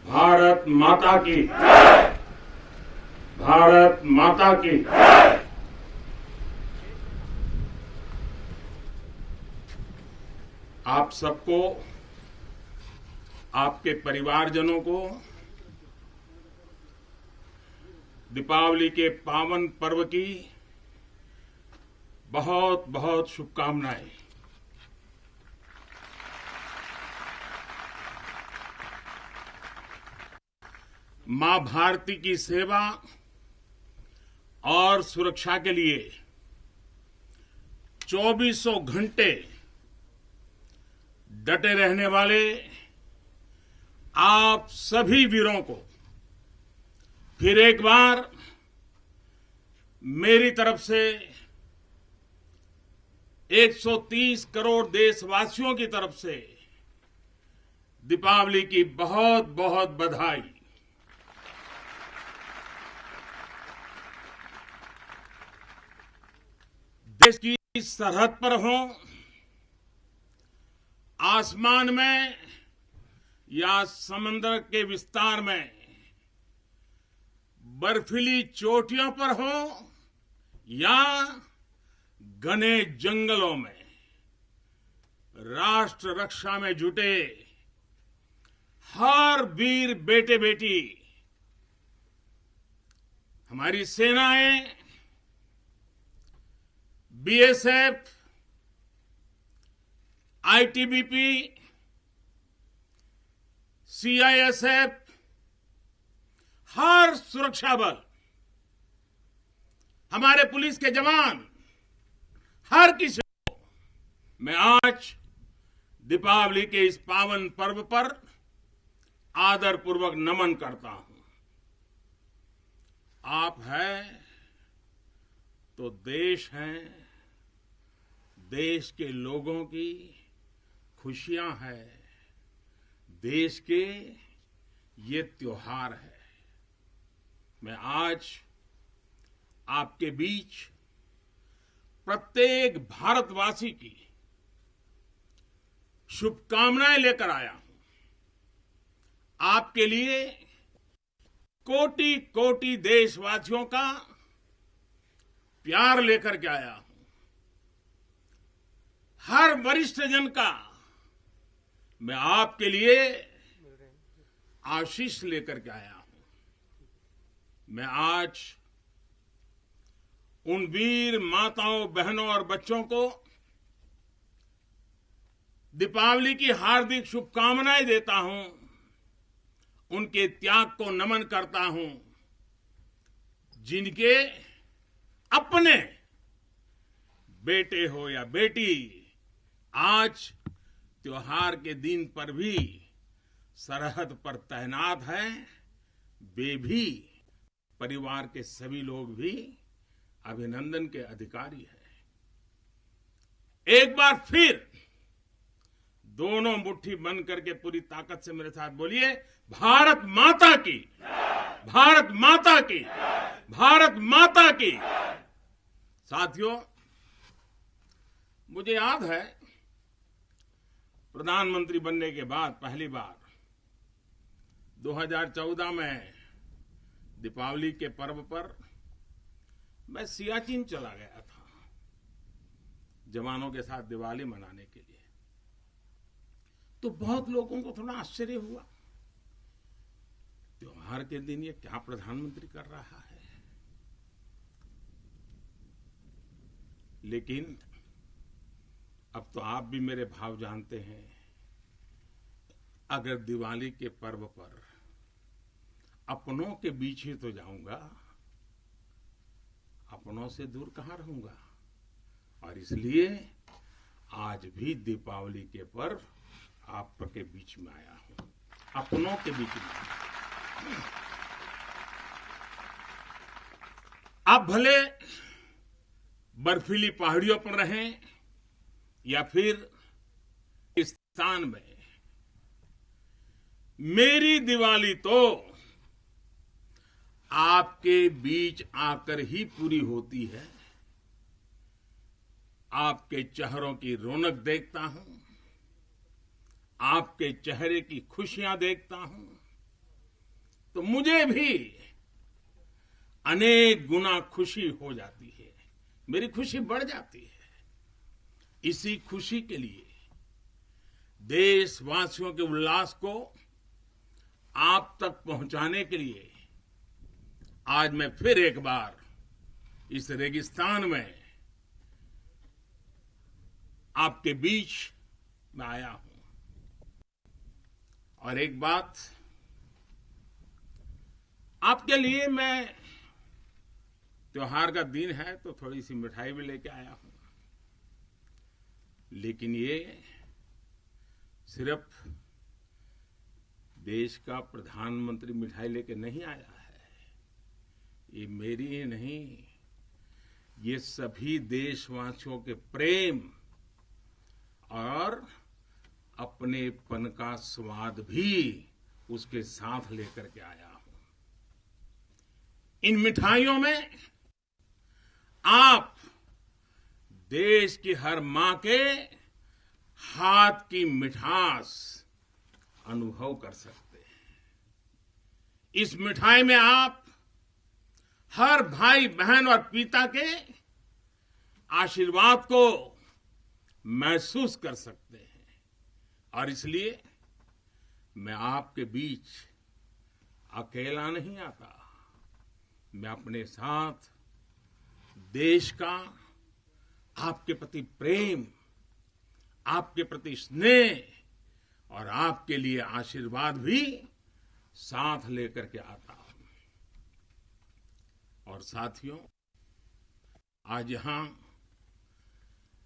भारत माता की, भारत माता की। आप सबको, आपके परिवारजनों को दीपावली के पावन पर्व की बहुत बहुत शुभकामनाएं। मां भारती की सेवा और सुरक्षा के लिए 24 घंटे डटे रहने वाले आप सभी वीरों को फिर एक बार मेरी तरफ से 130 करोड़ देशवासियों की तरफ से दीपावली की बहुत बहुत बधाई। देश की सरहद पर हो, आसमान में या समंदर के विस्तार में, बर्फीली चोटियों पर हो या घने जंगलों में, राष्ट्र रक्षा में जुटे हर वीर बेटे बेटी, हमारी सेनाएं, बीएसएफ, आईटीबीपी, सीआईएसएफ, हर सुरक्षा बल, हमारे पुलिस के जवान, हर किसी को मैं आज दीपावली के इस पावन पर्व पर आदरपूर्वक नमन करता हूं। आप हैं तो देश है, देश के लोगों की खुशियां हैं, देश के ये त्योहार है। मैं आज आपके बीच प्रत्येक भारतवासी की शुभकामनाएं लेकर आया हूं। आपके लिए कोटि कोटि देशवासियों का प्यार लेकर के आया हूं। हर वरिष्ठ जन का मैं आपके लिए आशीष लेकर के आया हूं। मैं आज उन वीर माताओं, बहनों और बच्चों को दीपावली की हार्दिक शुभकामनाएं देता हूं, उनके त्याग को नमन करता हूं, जिनके अपने बेटे हो या बेटी आज त्योहार के दिन पर भी सरहद पर तैनात हैं। वे भी, परिवार के सभी लोग भी अभिनंदन के अधिकारी हैं। एक बार फिर दोनों मुट्ठी बंद करके पूरी ताकत से मेरे साथ बोलिए, भारत माता की, भारत माता की, भारत माता की। साथियों, मुझे याद है प्रधानमंत्री बनने के बाद पहली बार 2014 में दीपावली के पर्व पर मैं सियाचिन चला गया था जवानों के साथ दिवाली मनाने के लिए। तो बहुत लोगों को थोड़ा आश्चर्य हुआ, त्योहार के दिन ये क्या प्रधानमंत्री कर रहा है। लेकिन अब तो आप भी मेरे भाव जानते हैं। अगर दिवाली के पर्व पर अपनों के बीच ही तो जाऊंगा, अपनों से दूर कहां रहूंगा। और इसलिए आज भी दीपावली के पर्व आपके बीच में आया हूं, अपनों के बीच में। आप भले बर्फीली पहाड़ियों पर रहें या फिर इस स्थान में, मेरी दिवाली तो आपके बीच आकर ही पूरी होती है। आपके चेहरों की रौनक देखता हूं, आपके चेहरे की खुशियां देखता हूं, तो मुझे भी अनेक गुना खुशी हो जाती है, मेरी खुशी बढ़ जाती है। इसी खुशी के लिए देशवासियों के उल्लास को आप तक पहुंचाने के लिए आज मैं फिर एक बार इस रेगिस्तान में आपके बीच में आया हूं। और एक बात आपके लिए, मैं त्योहार का दिन है तो थोड़ी सी मिठाई भी लेके आया हूं, लेकिन ये सिर्फ देश का प्रधानमंत्री मिठाई लेके नहीं आया है। ये मेरी ही नहीं, ये सभी देशवासियों के प्रेम और अपनेपन का स्वाद भी उसके साथ लेकर के आया हूं। इन मिठाइयों में आप देश की हर मां के हाथ की मिठास अनुभव कर सकते हैं। इस मिठाई में आप हर भाई बहन और पिता के आशीर्वाद को महसूस कर सकते हैं। और इसलिए मैं आपके बीच अकेला नहीं आता, मैं अपने साथ देश का आपके प्रति प्रेम, आपके प्रति स्नेह और आपके लिए आशीर्वाद भी साथ लेकर के आता हूं। और साथियों, आज यहां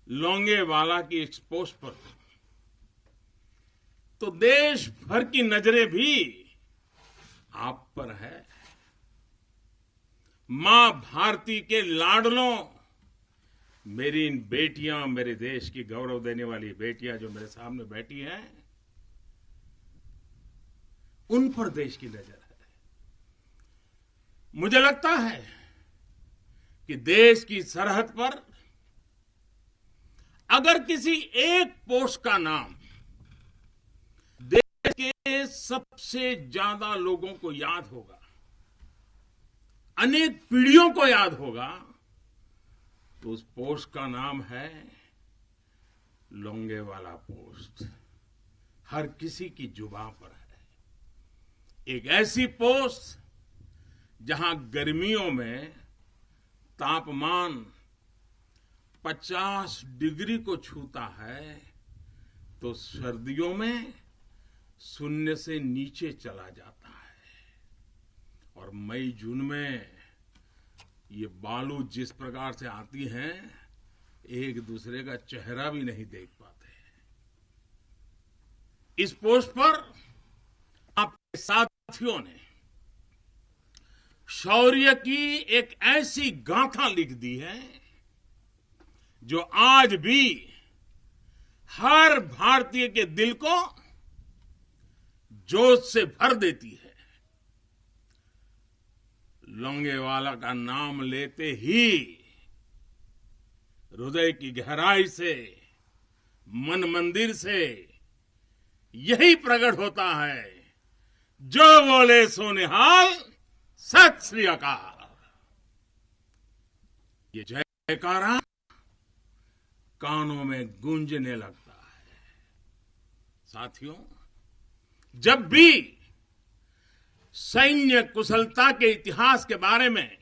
लोंगेवाला की एक्सपोज पर तो देश भर की नजरें भी आप पर है। मां भारती के लाडलों, मेरी इन बेटियां, मेरे देश की गौरव देने वाली बेटियां जो मेरे सामने बैठी हैं, उन पर देश की नजर है। मुझे लगता है कि देश की सरहद पर अगर किसी एक पोस्ट का नाम देश के सबसे ज्यादा लोगों को याद होगा, अनेक पीढ़ियों को याद होगा, तो उस पोस्ट का नाम है लोंगेवाला पोस्ट। हर किसी की जुबान पर है। एक ऐसी पोस्ट जहां गर्मियों में तापमान 50 डिग्री को छूता है, तो सर्दियों में शून्य से नीचे चला जाता है। और मई जून में ये बालू जिस प्रकार से आती हैं, एक दूसरे का चेहरा भी नहीं देख पाते। इस पोस्ट पर आपके साथियों ने शौर्य की एक ऐसी गाथा लिख दी है जो आज भी हर भारतीय के दिल को जोश से भर देती है। लोंगेवाला का नाम लेते ही हृदय की गहराई से, मन मंदिर से यही प्रकट होता है, जो बोले सो निहाल, सत श्री अकाल। ये जयकारा कानों में गूंजने लगता है। साथियों, जब भी सैन्य कुशलता के इतिहास के बारे में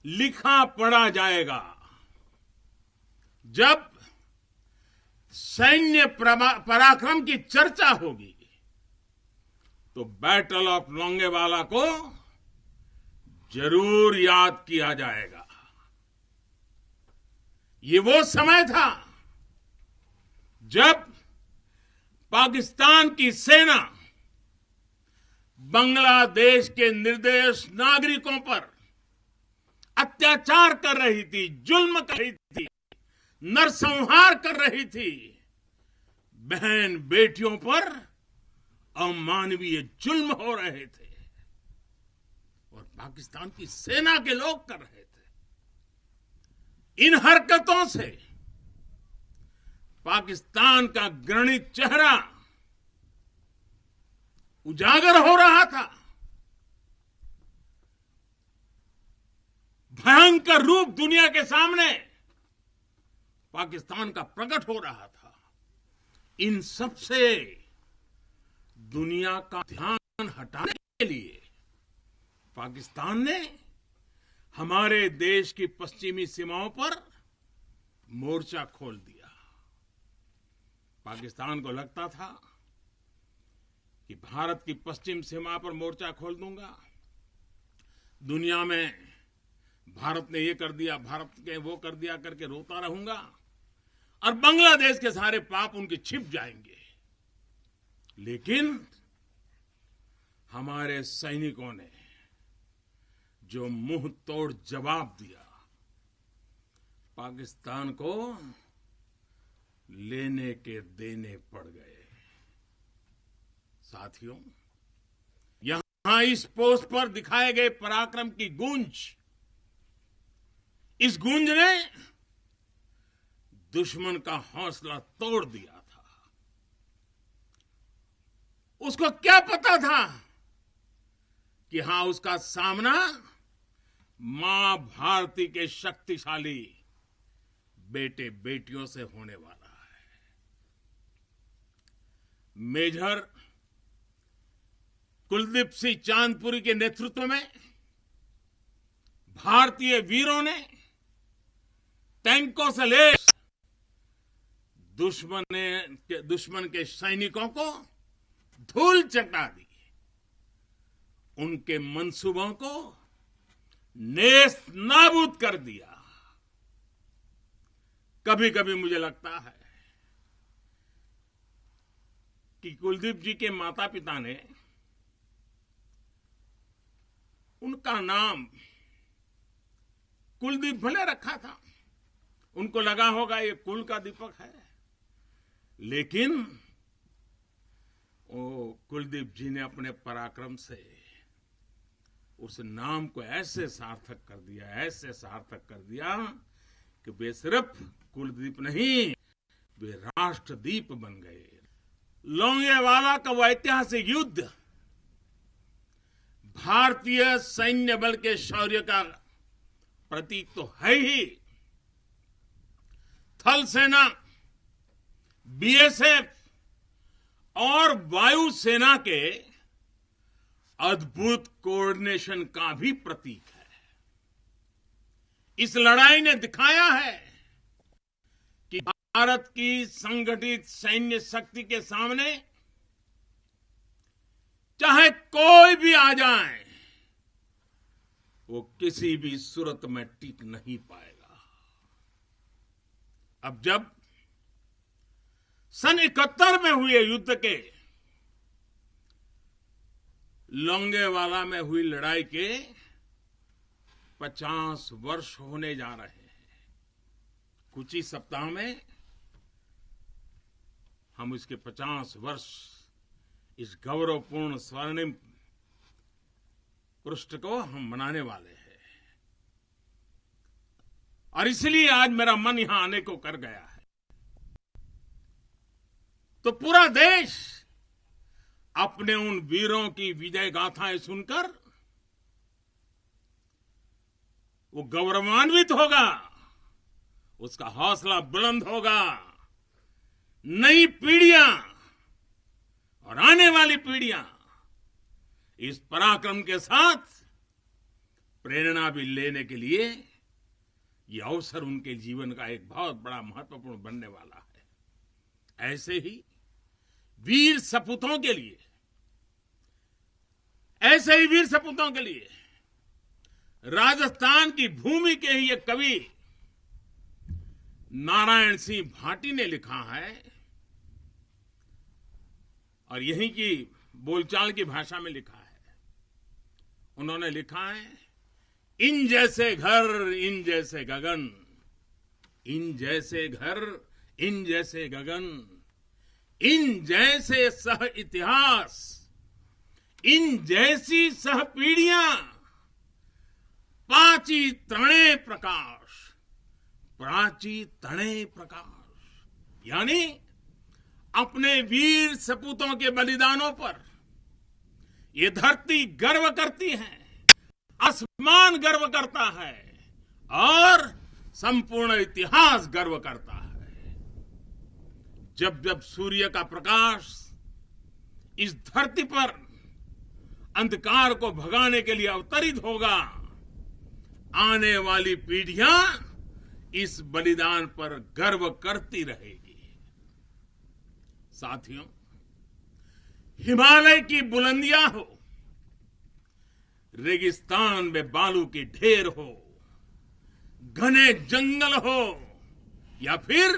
लिखा पढ़ा जाएगा, जब सैन्य पराक्रम की चर्चा होगी, तो बैटल ऑफ लोंगेवाला को जरूर याद किया जाएगा। ये वो समय था जब पाकिस्तान की सेना बांग्लादेश के निर्दोष नागरिकों पर अत्याचार कर रही थी, जुल्म कर रही थी, नरसंहार कर रही थी। बहन बेटियों पर अमानवीय जुल्म हो रहे थे और पाकिस्तान की सेना के लोग कर रहे थे। इन हरकतों से पाकिस्तान का घृणित चेहरा उजागर हो रहा था। भयंकर रूप दुनिया के सामने पाकिस्तान का प्रकट हो रहा था। इन सब से दुनिया का ध्यान हटाने के लिए पाकिस्तान ने हमारे देश की पश्चिमी सीमाओं पर मोर्चा खोल दिया। पाकिस्तान को लगता था कि भारत की पश्चिम सीमा पर मोर्चा खोल दूंगा, दुनिया में भारत ने ये कर दिया, भारत ने वो कर दिया करके रोता रहूंगा और बांग्लादेश के सारे पाप उनके छिप जाएंगे। लेकिन हमारे सैनिकों ने जो मुंह तोड़ जवाब दिया, पाकिस्तान को लेने के देने पड़ गए। साथियों, यहां इस पोस्ट पर दिखाए गए पराक्रम की गूंज, इस गूंज ने दुश्मन का हौसला तोड़ दिया था। उसको क्या पता था कि हां, उसका सामना मां भारती के शक्तिशाली बेटे बेटियों से होने वाला है। मेजर कुलदीप सिंह चांदपुरी के नेतृत्व में भारतीय वीरों ने टैंकों से लैस दुश्मन के सैनिकों को धूल चटा दी, उनके मंसूबों को नेस्त नाबूद कर दिया। कभी कभी मुझे लगता है कि कुलदीप जी के माता पिता ने उनका नाम कुलदीप भले रखा था, उनको लगा होगा ये कुल का दीपक है, लेकिन वो कुलदीप जी ने अपने पराक्रम से उस नाम को ऐसे सार्थक कर दिया कि वे सिर्फ कुलदीप नहीं, वे राष्ट्रदीप बन गए। लोंगेवाला का वो ऐतिहासिक युद्ध भारतीय सैन्य बल के शौर्य का प्रतीक तो है ही। थल सेना, बीएसएफ और वायुसेना के अद्भुत कोऑर्डिनेशन का भी प्रतीक है। इस लड़ाई ने दिखाया है कि भारत की संगठित सैन्य शक्ति के सामने चाहे कोई भी आ जाए, वो किसी भी सूरत में टिक नहीं पाएगा। अब जब सन 71 में हुए युद्ध के लोंगेवाला में हुई लड़ाई के 50 वर्ष होने जा रहे हैं। कुछ ही सप्ताह में हम इसके 50 वर्ष इस गौरवपूर्ण स्वर्णिम पृष्ठ को हम मनाने वाले हैं। और इसलिए आज मेरा मन यहां आने को कर गया है। तो पूरा देश अपने उन वीरों की विजय गाथाएं सुनकर वो गौरवान्वित होगा, उसका हौसला बुलंद होगा। नई पीढ़ियां और आने वाली पीढ़ियां इस पराक्रम के साथ प्रेरणा भी लेने के लिए ये अवसर उनके जीवन का एक बहुत बड़ा महत्वपूर्ण बनने वाला है। ऐसे ही वीर सपूतों के लिए, राजस्थान की भूमि के ही एक कवि नारायण सिंह भाटी ने लिखा है, और यहीं की बोलचाल की भाषा में लिखा है। उन्होंने लिखा है, इन जैसे घर इन जैसे गगन, इन जैसे घर इन जैसे गगन, इन जैसे सह इतिहास, इन जैसी सह पीढ़ियां, पाची तणे प्रकाश, प्राची तणे प्रकाश। यानी अपने वीर सपूतों के बलिदानों पर ये धरती गर्व करती है, आसमान गर्व करता है और संपूर्ण इतिहास गर्व करता है। जब जब सूर्य का प्रकाश इस धरती पर अंधकार को भगाने के लिए अवतरित होगा, आने वाली पीढ़ियां इस बलिदान पर गर्व करती रहेगी। साथियों, हिमालय की बुलंदियां हो, रेगिस्तान में बालू के ढेर हो, घने जंगल हो या फिर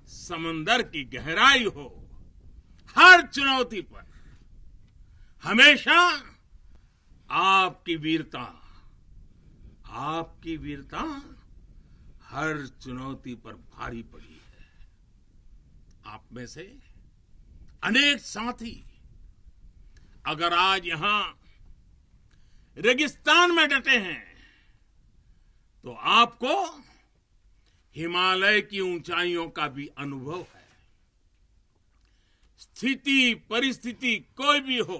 समंदर की गहराई हो, हर चुनौती पर हमेशा आपकी वीरता हर चुनौती पर भारी पड़ी है। आप में से अनेक साथी अगर आज यहां रेगिस्तान में डटे हैं तो आपको हिमालय की ऊंचाइयों का भी अनुभव है। स्थिति परिस्थिति कोई भी हो,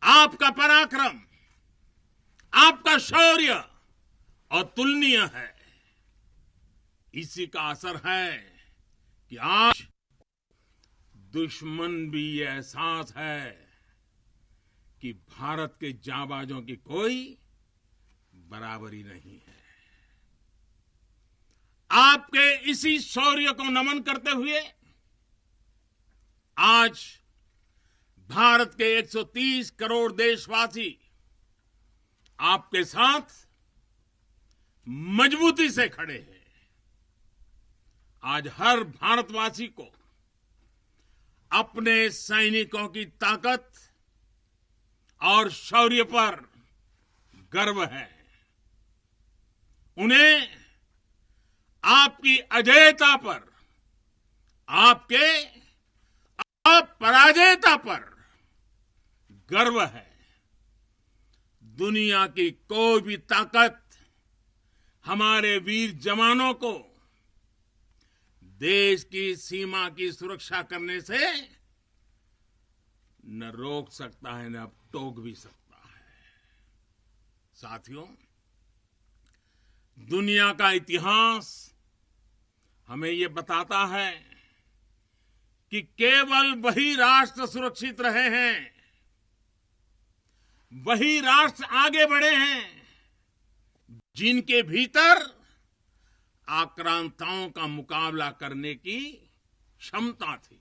आपका पराक्रम, आपका शौर्य अतुलनीय है। इसी का असर है कि आज दुश्मन भी ये एहसास है कि भारत के जांबाजों की कोई बराबरी नहीं है। आपके इसी शौर्य को नमन करते हुए आज भारत के 130 करोड़ देशवासी आपके साथ मजबूती से खड़े हैं। आज हर भारतवासी को अपने सैनिकों की ताकत और शौर्य पर गर्व है। उन्हें आपकी अजेयता पर, आपके अपराजेयता पर गर्व है। दुनिया की कोई भी ताकत हमारे वीर जवानों को देश की सीमा की सुरक्षा करने से न रोक सकता है, न टोक भी सकता है। साथियों, दुनिया का इतिहास हमें ये बताता है कि केवल वही राष्ट्र सुरक्षित रहे हैं, वही राष्ट्र आगे बढ़े हैं जिनके भीतर आक्रांताओं का मुकाबला करने की क्षमता थी।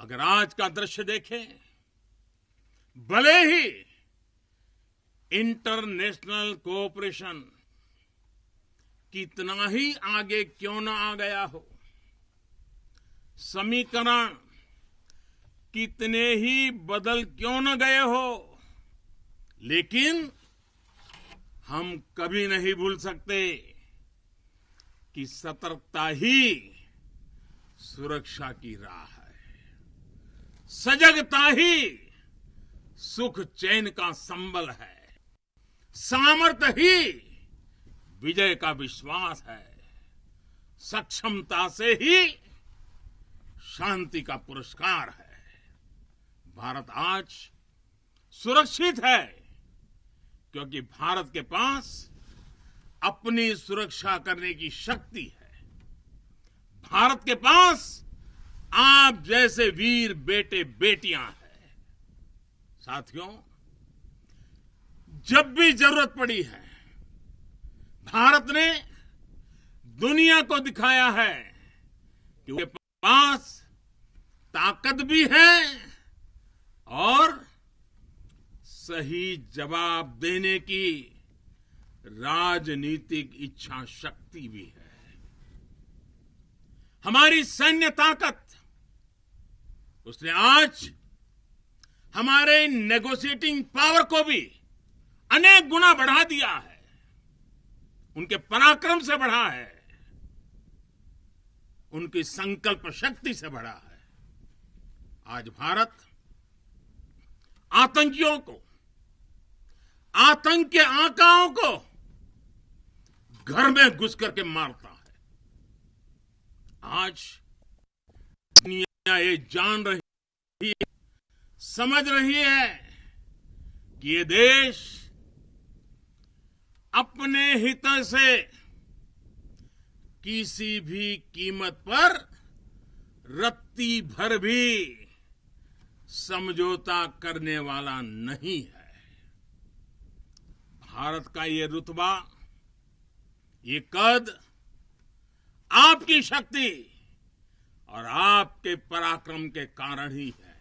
अगर आज का दृश्य देखें, भले ही इंटरनेशनल कोऑपरेशन कितना ही आगे क्यों न आ गया हो, समीकरण कितने ही बदल क्यों न गए हो, लेकिन हम कभी नहीं भूल सकते कि सतर्कता ही सुरक्षा की राह है। सजगता ही सुख चैन का संबल है। सामर्थ्य ही विजय का विश्वास है। सक्षमता से ही शांति का पुरस्कार है। भारत आज सुरक्षित है क्योंकि भारत के पास अपनी सुरक्षा करने की शक्ति है। भारत के पास आप जैसे वीर बेटे बेटियां हैं। साथियों, जब भी जरूरत पड़ी है, भारत ने दुनिया को दिखाया है कि उनके पास ताकत भी है और सही जवाब देने की राजनीतिक इच्छा शक्ति भी है। हमारी सैन्य ताकत, उसने आज हमारे नेगोशिएटिंग पावर को भी अनेक गुना बढ़ा दिया है। उनके पराक्रम से बढ़ा है, उनकी संकल्प शक्ति से बढ़ा है। आज भारत आतंकियों को, आतंक के आकाओं को घर में घुस करके मारता है। आज दुनिया ये जान रही है, समझ रही है कि ये देश अपने हित से किसी भी कीमत पर रत्ती भर भी समझौता करने वाला नहीं है। भारत का ये रुतबा, ये कद आपकी शक्ति और आपके पराक्रम के कारण ही है।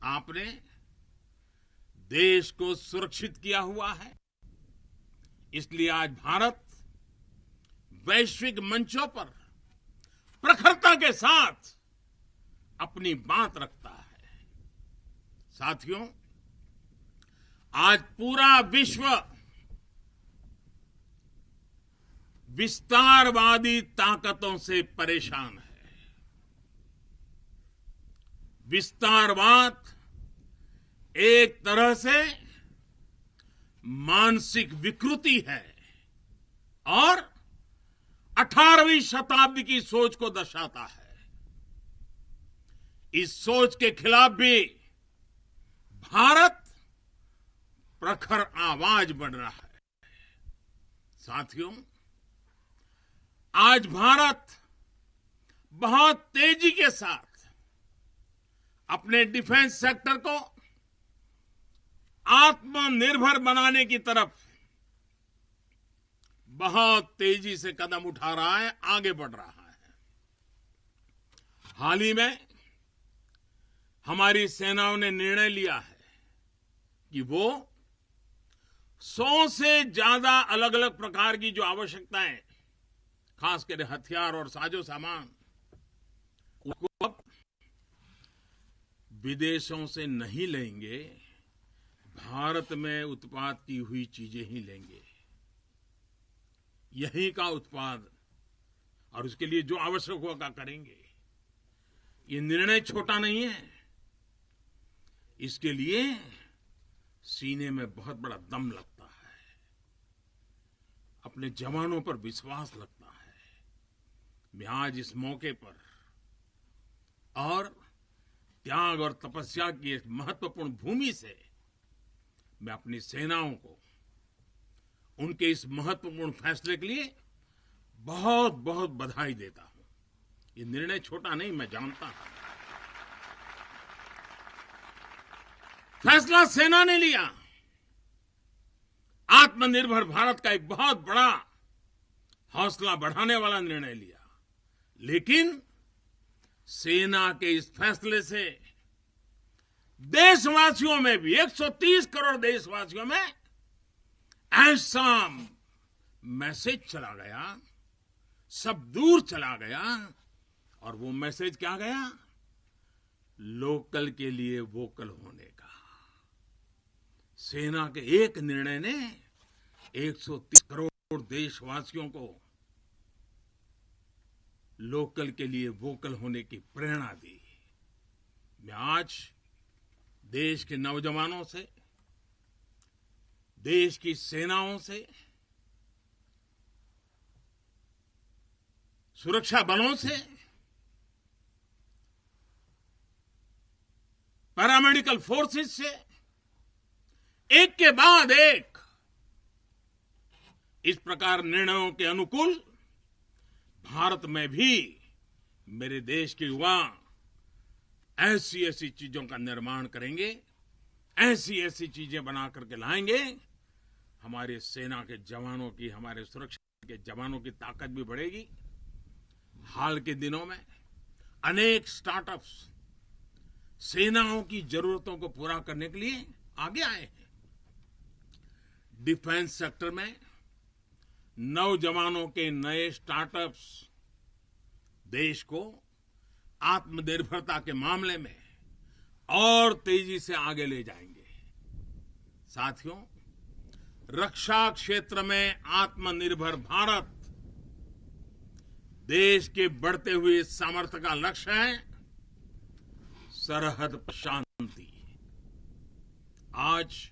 आपने देश को सुरक्षित किया हुआ है, इसलिए आज भारत वैश्विक मंचों पर प्रखरता के साथ अपनी बात रखता है। साथियों, आज पूरा विश्व विस्तारवादी ताकतों से परेशान है। विस्तारवाद एक तरह से मानसिक विकृति है और 18वीं शताब्दी की सोच को दर्शाता है। इस सोच के खिलाफ भी भारत प्रखर आवाज बढ़ रहा है। साथियों, आज भारत बहुत तेजी के साथ अपने डिफेंस सेक्टर को आत्मनिर्भर बनाने की तरफ बहुत तेजी से कदम उठा रहा है, आगे बढ़ रहा है। हाल ही में हमारी सेनाओं ने निर्णय लिया है कि वो 100 से ज्यादा अलग अलग प्रकार की जो आवश्यकताएं, खासकर हथियार और साजो सामान, उसको अब विदेशों से नहीं लेंगे, भारत में उत्पाद की हुई चीजें ही लेंगे। यही का उत्पाद और उसके लिए जो आवश्यक होगा करेंगे। ये निर्णय छोटा नहीं है, इसके लिए सीने में बहुत बड़ा दम लगता है, अपने जवानों पर विश्वास लगता है। मैं आज इस मौके पर और त्याग और तपस्या की एक महत्वपूर्ण भूमि से मैं अपनी सेनाओं को उनके इस महत्वपूर्ण फैसले के लिए बहुत बहुत बधाई देता हूं। ये निर्णय छोटा नहीं, मैं जानता हूं। फैसला सेना ने लिया, आत्मनिर्भर भारत का एक बहुत बड़ा हौसला बढ़ाने वाला निर्णय लिया, लेकिन सेना के इस फैसले से देशवासियों में भी, 130 करोड़ देशवासियों में ऐसा मैसेज चला गया, सब दूर चला गया। और वो मैसेज क्या गया? लोकल के लिए वोकल होने का। सेना के एक निर्णय ने 130 करोड़ देशवासियों को लोकल के लिए वोकल होने की प्रेरणा दी। मैं आज देश के नौजवानों से, देश की सेनाओं से, सुरक्षा बलों से, पैरामेडिकल फोर्सेस से एक के बाद एक इस प्रकार निर्णयों के अनुकूल भारत में भी मेरे देश के युवा ऐसी ऐसी चीजों का निर्माण करेंगे, ऐसी ऐसी चीजें बना करके लाएंगे। हमारे सेना के जवानों की, हमारे सुरक्षा के जवानों की ताकत भी बढ़ेगी। हाल के दिनों में अनेक स्टार्टअप्स सेनाओं की जरूरतों को पूरा करने के लिए आगे आए हैं। डिफेंस सेक्टर में नौजवानों के नए स्टार्टअप्स देश को आत्मनिर्भरता के मामले में और तेजी से आगे ले जाएंगे। साथियों, रक्षा क्षेत्र में आत्मनिर्भर भारत देश के बढ़ते हुए सामर्थ्य का लक्ष्य है। सरहद पर शांति। आज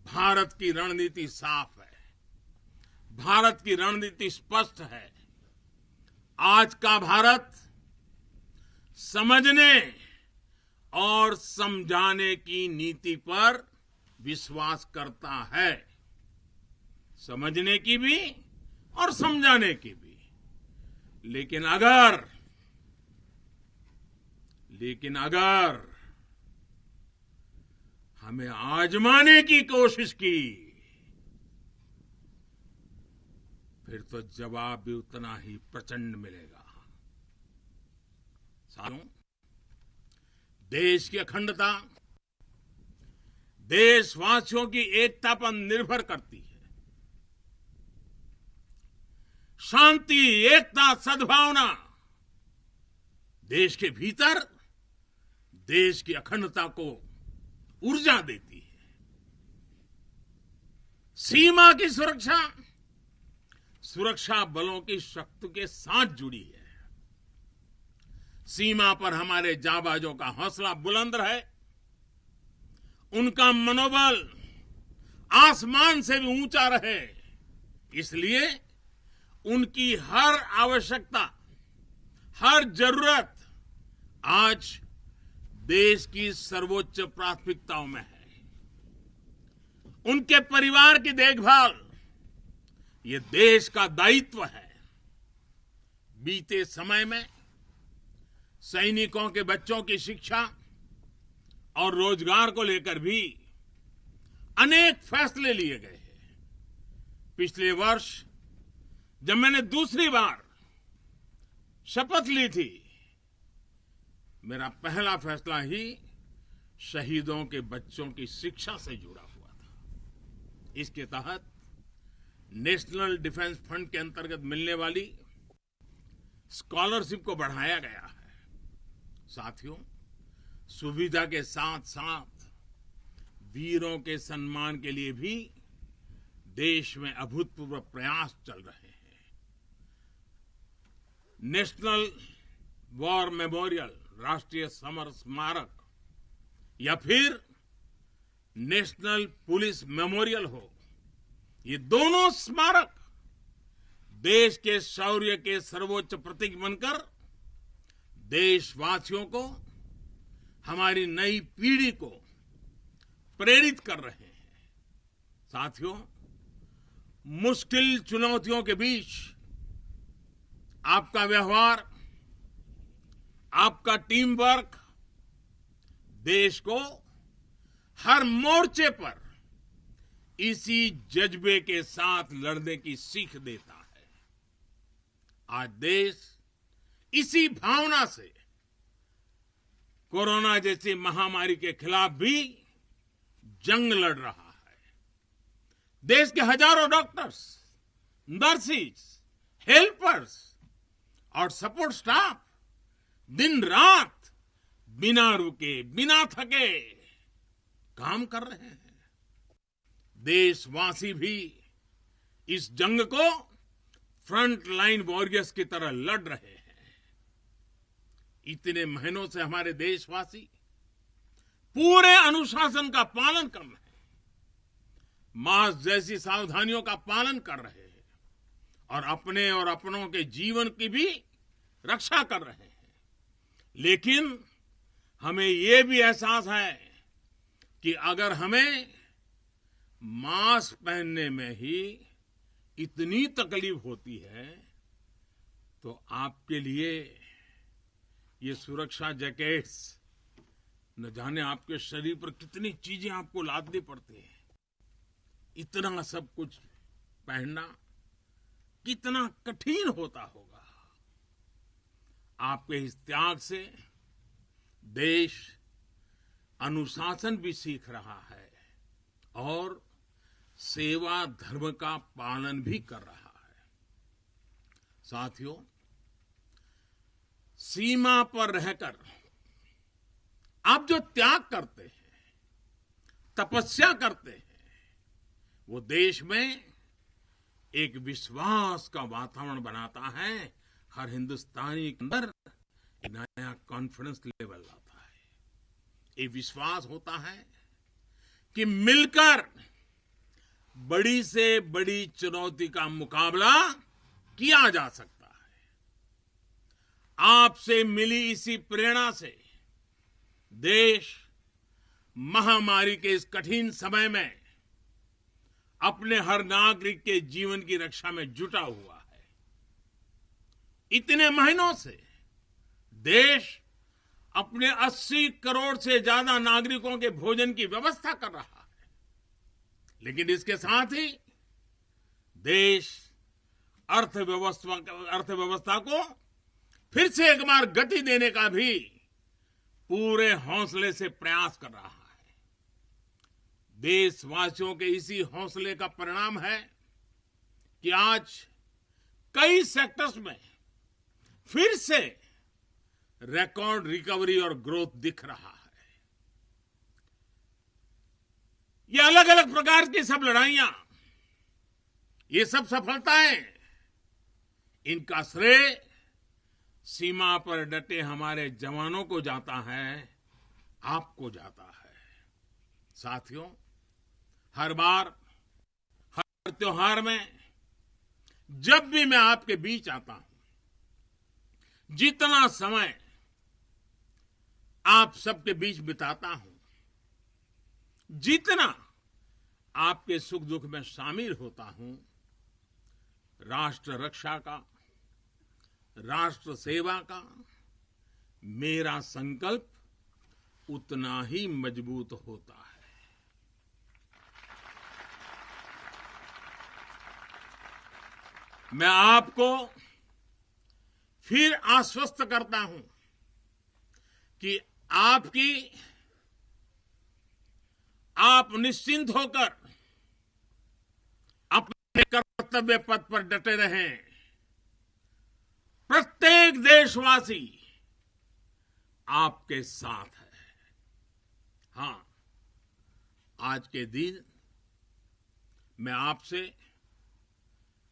भारत की रणनीति साफ है, भारत की रणनीति स्पष्ट है। आज का भारत समझने और समझाने की नीति पर विश्वास करता है, समझने की भी और समझाने की भी। लेकिन अगर हमें आजमाने की कोशिश की, फिर तो जवाब भी उतना ही प्रचंड मिलेगा। साथियों, देश की अखंडता देशवासियों की एकता पर निर्भर करती है। शांति, एकता, सद्भावना देश के भीतर देश की अखंडता को ऊर्जा देती है। सीमा की सुरक्षा बलों की शक्ति के साथ जुड़ी है। सीमा पर हमारे जांबाजों का हौसला बुलंद रहे, उनका मनोबल आसमान से भी ऊंचा रहे, इसलिए उनकी हर आवश्यकता, हर जरूरत आज देश की सर्वोच्च प्राथमिकताओं में है। उनके परिवार की देखभाल ये देश का दायित्व है। बीते समय में सैनिकों के बच्चों की शिक्षा और रोजगार को लेकर भी अनेक फैसले लिए गए हैं। पिछले वर्ष जब मैंने दूसरी बार शपथ ली थी, मेरा पहला फैसला ही शहीदों के बच्चों की शिक्षा से जुड़ा हुआ था। इसके तहत नेशनल डिफेंस फंड के अंतर्गत मिलने वाली स्कॉलरशिप को बढ़ाया गया है। साथियों, सुविधा के साथ साथ वीरों के सम्मान के लिए भी देश में अभूतपूर्व प्रयास चल रहे हैं। नेशनल वॉर मेमोरियल, राष्ट्रीय समर स्मारक, या फिर नेशनल पुलिस मेमोरियल हो, ये दोनों स्मारक देश के शौर्य के सर्वोच्च प्रतीक बनकर देशवासियों को, हमारी नई पीढ़ी को प्रेरित कर रहे हैं। साथियों, मुश्किल चुनौतियों के बीच आपका व्यवहार, आपका टीम वर्क देश को हर मोर्चे पर इसी जज्बे के साथ लड़ने की सीख देता है। आज देश इसी भावना से कोरोना जैसी महामारी के खिलाफ भी जंग लड़ रहा है। देश के हजारों डॉक्टर्स, नर्सिस, हेल्पर्स और सपोर्ट स्टाफ दिन रात बिना रुके, बिना थके काम कर रहे हैं। देशवासी भी इस जंग को फ्रंट लाइन वॉरियर्स की तरह लड़ रहे हैं। इतने महीनों से हमारे देशवासी पूरे अनुशासन का पालन कर रहे हैं, मास्क जैसी सावधानियों का पालन कर रहे हैं और अपने और अपनों के जीवन की भी रक्षा कर रहे हैं। लेकिन हमें यह भी एहसास है कि अगर हमें मास्क पहनने में ही इतनी तकलीफ होती है, तो आपके लिए ये सुरक्षा जैकेट्स, न जाने आपके शरीर पर कितनी चीजें आपको लादनी पड़ती हैं। इतना सब कुछ पहनना कितना कठिन होता होगा। आपके इस त्याग से देश अनुशासन भी सीख रहा है और सेवा धर्म का पालन भी कर रहा है। साथियों, सीमा पर रहकर आप जो त्याग करते हैं, तपस्या करते हैं, वो देश में एक विश्वास का वातावरण बनाता है। हर हिंदुस्तानी के अंदर एक नया कॉन्फिडेंस लेवल आता है। ये विश्वास होता है कि मिलकर बड़ी से बड़ी चुनौती का मुकाबला किया जा सकता है। आपसे मिली इसी प्रेरणा से देश महामारी के इस कठिन समय में अपने हर नागरिक के जीवन की रक्षा में जुटा हुआ है। इतने महीनों से देश अपने 80 करोड़ से ज्यादा नागरिकों के भोजन की व्यवस्था कर रहा है, लेकिन इसके साथ ही देश अर्थव्यवस्था को फिर से एक बार गति देने का भी पूरे हौसले से प्रयास कर रहा है। देशवासियों के इसी हौसले का परिणाम है कि आज कई सेक्टर्स में फिर से रिकॉर्ड रिकवरी और ग्रोथ दिख रहा है। ये अलग अलग प्रकार की सब लड़ाइयां, ये सब सफलताएं, इनका श्रेय सीमा पर डटे हमारे जवानों को जाता है, आपको जाता है। साथियों, हर बार, हर त्योहार में जब भी मैं आपके बीच आता हूं, जितना समय आप सबके बीच बिताता हूं, जितना आपके सुख दुख में शामिल होता हूं, राष्ट्र रक्षा का, राष्ट्र सेवा का मेरा संकल्प उतना ही मजबूत होता है। मैं आपको फिर आश्वस्त करता हूं कि आप निश्चिंत होकर अपने कर्तव्य पथ पर डटे रहें। प्रत्येक देशवासी आपके साथ है। हां, आज के दिन मैं आपसे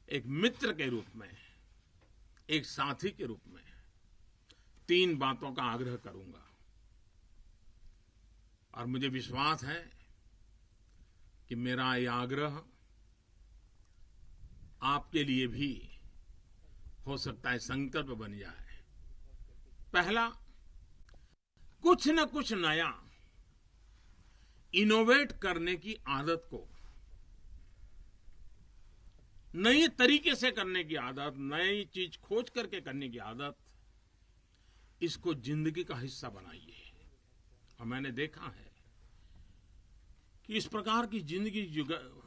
एक मित्र के रूप में, एक साथी के रूप में 3 बातों का आग्रह करूंगा, और मुझे विश्वास है कि मेरा यह आग्रह आपके लिए भी हो सकता है संकल्प बन जाए। पहला, कुछ न कुछ नया इनोवेट करने की आदत को, नए तरीके से करने की आदत, नई चीज खोज करके करने की आदत, इसको जिंदगी का हिस्सा बनाइए। और मैंने देखा है कि इस प्रकार की जिंदगी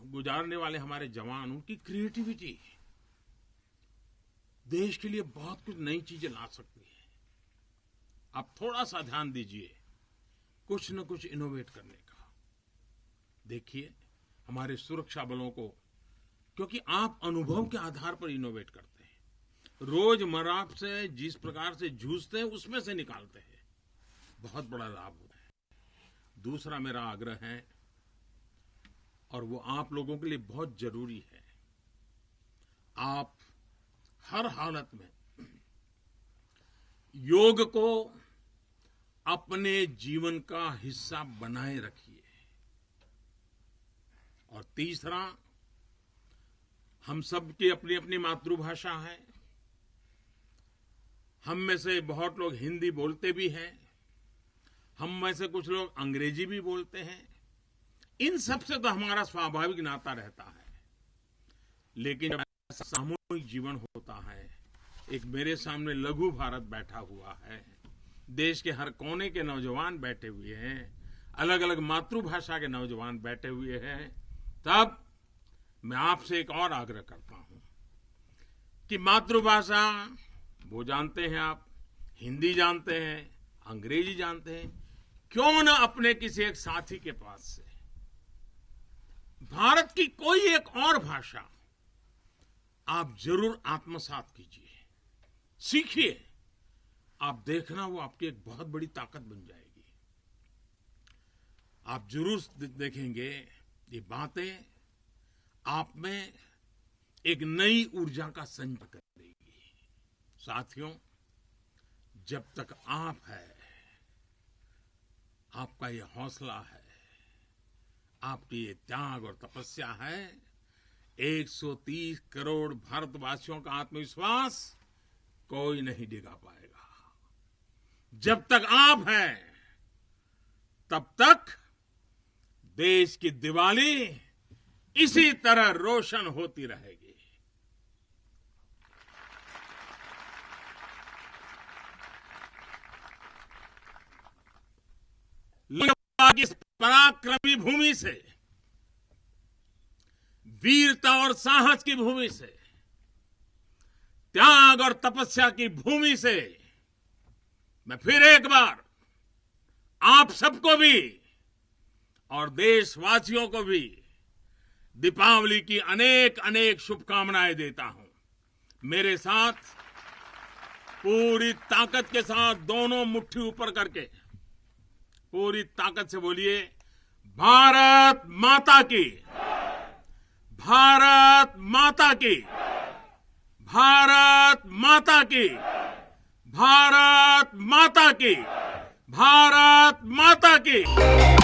गुजारने वाले हमारे जवान, उनकी क्रिएटिविटी देश के लिए बहुत कुछ नई चीजें ला सकती है। आप थोड़ा सा ध्यान दीजिए कुछ न कुछ इनोवेट करने का। देखिए हमारे सुरक्षा बलों को, क्योंकि आप अनुभव के आधार पर इनोवेट करते हैं, रोजमर्रा से जिस प्रकार से जूझते हैं उसमें से निकालते हैं, बहुत बड़ा लाभ होता है। दूसरा मेरा आग्रह है, और वो आप लोगों के लिए बहुत जरूरी है, आप हर हालत में योग को अपने जीवन का हिस्सा बनाए रखिए। और तीसरा, हम सबकी अपनी अपनी मातृभाषा है। हम में से बहुत लोग हिंदी बोलते भी हैं, हम में से कुछ लोग अंग्रेजी भी बोलते हैं। इन सब से तो हमारा स्वाभाविक नाता रहता है, लेकिन जब ऐसा सामूहिक जीवन होता है, एक मेरे सामने लघु भारत बैठा हुआ है, देश के हर कोने के नौजवान बैठे हुए हैं, अलग अलग मातृभाषा के नौजवान बैठे हुए हैं, तब मैं आपसे एक और आग्रह करता हूं कि मातृभाषा वो जानते हैं, आप हिंदी जानते हैं, अंग्रेजी जानते हैं, क्यों न अपने किसी एक साथी के पास से भारत की कोई एक और भाषा आप जरूर आत्मसात कीजिए, सीखिए। आप देखना वो आपकी एक बहुत बड़ी ताकत बन जाएगी। आप जरूर देखेंगे ये बातें आप में एक नई ऊर्जा का संचार करेगी। साथियों, जब तक आप है, आपका ये हौसला है, आपकी ये त्याग और तपस्या है, 130 करोड़ भारतवासियों का आत्मविश्वास कोई नहीं डिगा पाएगा। जब तक आप हैं, तब तक देश की दिवाली इसी तरह रोशन होती रहेगी। लोकसभा की इस पराक्रमी भूमि से, वीरता और साहस की भूमि से, त्याग और तपस्या की भूमि से मैं फिर एक बार आप सबको भी और देशवासियों को भी दीपावली की अनेक अनेक शुभकामनाएं देता हूं। मेरे साथ पूरी ताकत के साथ दोनों मुट्ठी ऊपर करके पूरी ताकत से बोलिए, भारत माता की, भारत माता की, भारत माता की, भारत माता की, भारत माता की।